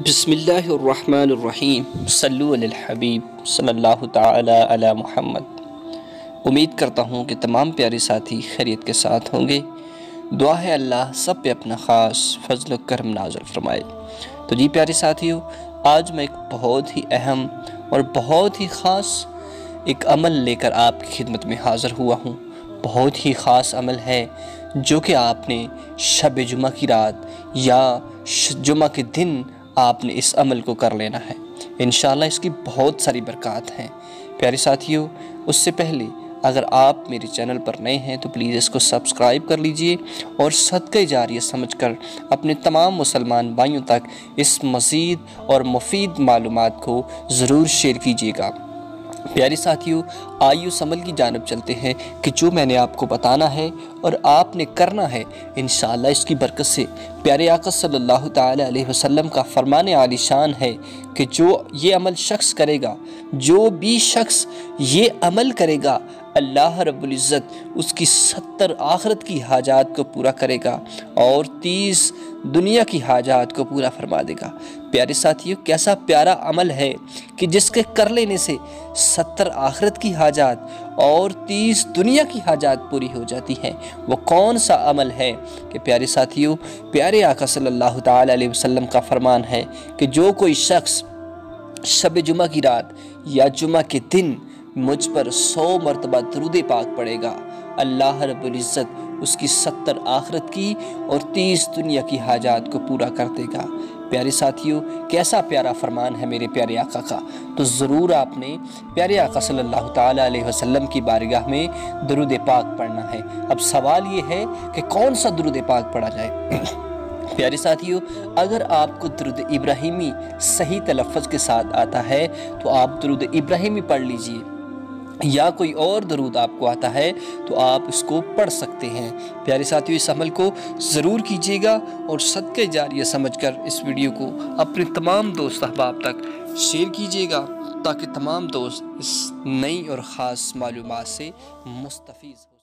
بسم اللہ الرحمن الرحیم صلو علی الحبیب صلی اللہ تعالی علی محمد۔ امید کرتا ہوں کہ تمام پیارے ساتھی خیریت کے ساتھ ہوں گے۔ دعا ہے اللہ سب پہ اپنا خاص فضل و کرم نازل فرمائے۔ تو جی پیارے ساتھیو، آج میں ایک بہت ہی اہم اور بہت ہی خاص ایک عمل لے کر آپ کی خدمت میں حاضر ہوا ہوں۔ بہت ہی خاص عمل ہے جو کہ آپ نے شب جمعہ کی رات یا جمعہ کے دن آپ نے اس عمل کو کر لینا ہے۔ انشاءاللہ اس کی بہت ساری برکات ہیں۔ پیارے ساتھیو، اس سے پہلے اگر آپ میرے چینل پر نئے ہیں تو پلیز اس کو سبسکرائب کر لیجئے اور صدقہ جاریہ سمجھ کر اپنے تمام مسلمان بھائیوں تک اس مزید اور مفید معلومات کو ضرور شیئر کیجئے گا۔ پیارے ساتھیو، آئیے اس عمل کی جانب چلتے ہیں کہ جو میں نے آپ کو بتانا ہے اور آپ نے کرنا ہے۔ انشاءاللہ اس کی برکت سے پیارے آقا صلی اللہ تعالی علیہ وسلم کا فرمان عالی شان ہے کہ جو یہ عمل شخص کرے گا، جو بھی شخص یہ عمل کرے گا، اللہ رب العزت اس کی 70 آخرت کی حاجات کو پورا کرے گا اور 30 دنیا کی حاجات کو پورا فرما دے گا۔ پیارے ساتھیو، کیسا پیارا عمل ہے کہ جس کے کر لینے سے 70 آخرت کی حاجات اور 30 دنیا کی حاجات پوری ہو جاتی ہیں۔ وہ کون سا عمل ہے کہ پیارے ساتھیو، پیارے آقا صلی اللہ تعالی علیہ وسلم کا فرمان ہے کہ جو کوئی شخص شب جمعہ کی رات یا جمعہ کے دن مجھ پر 100 مرتبہ درود پاک پڑھے گا، اللہ رب العزت اس کی 70 آخرت کی اور 30 دنیا کی حاجات کو پورا کر دے گا۔ پیارے ساتھیو، کیسا پیارا فرمان ہے میرے پیارے آقا کا، تو ضرور آپ نے پیارے آقا صلی اللہ تعالی علیہ وسلم کی بارگاہ میں درود پاک پڑھنا ہے۔ اب سوال یہ ہے کہ کون سا درود پاک پڑھا جائے؟ پیارے ساتھیو، اگر آپ کو درود ابراہیمی صحیح تلفظ کے ساتھ آتا ہے تو آپ درود ابراہیمی پڑھ لیجئے، یا کوئی اور درود آپ کو آتا ہے تو آپ اس کو پڑھ سکتے ہیں۔ پیارے ساتھیو، اس عمل کو ضرور کیجیے گا اور صدقہ جاریہ سمجھ کر اس ویڈیو کو اپنے تمام دوست احباب تک شیئر کیجیے گا تاکہ تمام دوست اس نئی اور خاص معلومات سے مستفید ہو۔